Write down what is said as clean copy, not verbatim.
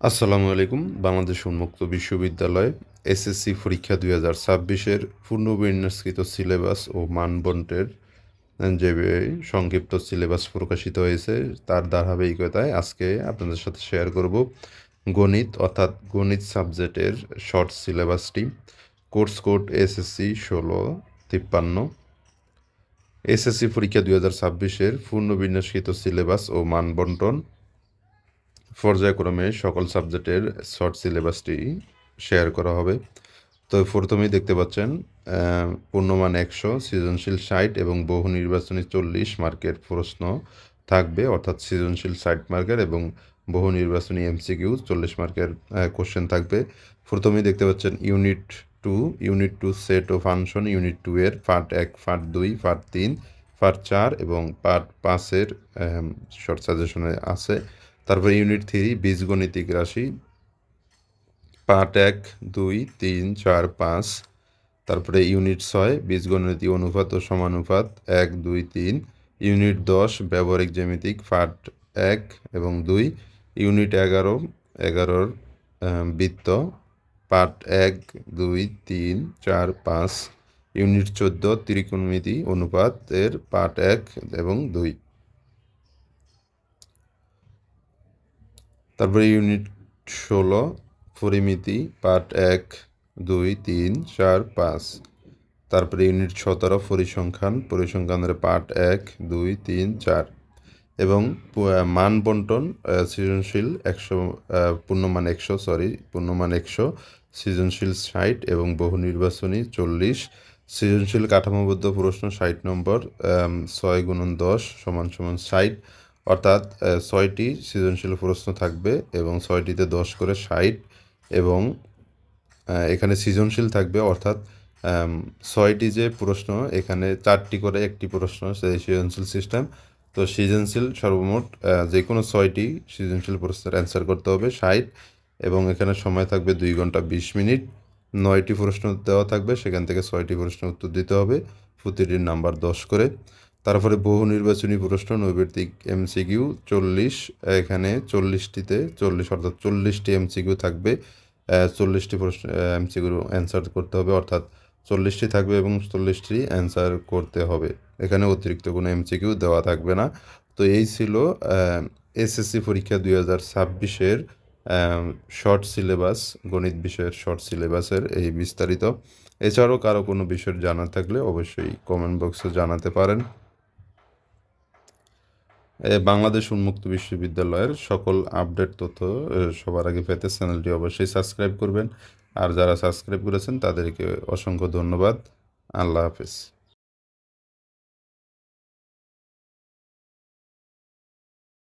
আসসালামু আলাইকুম। বাংলাদেশ উন্মুক্ত বিশ্ববিদ্যালয় এসএসসি পরীক্ষা ২০২৬-এর পুনর্বিন্যাসকৃত সিলেবাস ও মানদণ্ডের যে সংক্ষিপ্ত সিলেবাস প্রকাশিত হয়েছে তার ধারাবাহিকতায় আজকে আপনাদের সাথে শেয়ার করব গণিত অর্থাৎ গণিত সাবজেক্টের শর্ট সিলেবাসটি। Course code SSC ১৬৫৩। এসএসসি পরীক্ষা ২০২৬-এর পুনর্বিন্যাসকৃত সিলেবাস ও মানবন্টন পর্যায়ক্রমে সকল সাবজেক্টের শর্ট সিলেবাসটি শেয়ার করা হবে। তো প্রথমেই দেখতে পাচ্ছেন পূর্ণমান ১০০, সৃজনশীল ৬০ এবং বহু নির্বাচনী ৪০ মার্কের প্রশ্ন থাকবে, অর্থাৎ সৃজনশীল ৬০ মার্কের এবং বহু নির্বাচনী এমসিকিউ ৪০ মার্কের কোশ্চেন থাকবে। প্রথমেই দেখতে পাচ্ছেন ইউনিট টু সেট ও ফাংশন, ইউনিট 2 এর পার্ট ১, পার্ট ২, পার্ট ৩, পার্ট ৪ এবং পার্ট ৫-এর শর্ট সাজেশনে আছে। তারপরে ইউনিট ৩ বীজগণিতিক রাশি, পার্ট ১, ২, ৩, ৪, ৫। তারপরে ইউনিট ৬ বীজগণিত অনুপাত ও সমানুপাত ১, ২, ৩। ইউনিট ১০ ব্যবহারিক জ্যামিতিক, পার্ট ১ এবং ২। ইউনিট ১১ বৃত্ত, পার্ট ১, ২, ৩, ৪, ৫। ইউনিট ১৪ ত্রিকোণমিতি অনুপাতের পার্ট ১ এবং ২। তারপরে ইউনিট ১৬ পরিমিতি, পার্ট ১, ২, ৩, ৪, ৫। তারপরে ইউনিট ১৭ পরিসংখ্যানের পার্ট ১, ২, ৩, ৪ এবং মান বন্টন সৃজনশীল ১০০, পূর্ণমান ১০০, সৃজনশীল ৬০ এবং বহু নির্বাচনী ৪০। সৃজনশীল কাঠামোবদ্ধ প্রশ্ন ৬০ নম্বর, ৬ × ১০ = ৬০, অর্থাৎ ৬টি সৃজনশীল প্রশ্ন থাকবে এবং ৬টিতে ১০ করে ৬০ এবং এখানে সৃজনশীল থাকবে, অর্থাৎ ৬টি যে প্রশ্ন এখানে ৪টি করে একটি প্রশ্ন, সেই সৃজনশীল সিস্টেম। তো সৃজনশীল সর্বমোট যে কোনো ৬টি সৃজনশীল প্রশ্নের অ্যান্সার করতে হবে ৬০ এবং এখানে সময় থাকবে ২ ঘন্টা ২০ মিনিট। ৯টি প্রশ্ন দেওয়া থাকবে, সেখান থেকে ৬টি প্রশ্ন উত্তর দিতে হবে, প্রতিটির নাম্বার ১০ করে। তারপরে বহু নির্বাচনী প্রশ্ন নৈর্ব্যক্তিক এমসিকিউ ৪০, এখানে ৪০টিতে ৪০ অর্থাৎ ৪০টি এমসিকিউ থাকবে, ৪০টি প্রশ্ন এমসিকিউ অ্যান্সার করতে হবে, অর্থাৎ ৪০টি থাকবে এবং ৪০টি অ্যান্সার করতে হবে। এখানে অতিরিক্ত কোনো এমসিকিউ দেওয়া থাকবে না। তো এই ছিল এসএসসি পরীক্ষা ২০২৬-এর শর্ট সিলেবাস, গণিত বিষয়ের শর্ট সিলেবাসের এই বিস্তারিত। এছাড়াও কারো কোনো বিষয় জানার থাকলে অবশ্যই কমেন্ট বক্সে জানাতে পারেন। বাংলাদেশ উন্মুক্ত বিশ্ববিদ্যালয়ের সকল আপডেট তথ্য সবার আগে পেতে চ্যানেলটি অবশ্যই সাবস্ক্রাইব করবেন। আর যারা সাবস্ক্রাইব করেছেন তাদেরকে অসংখ্য ধন্যবাদ। আল্লাহ হাফেজ।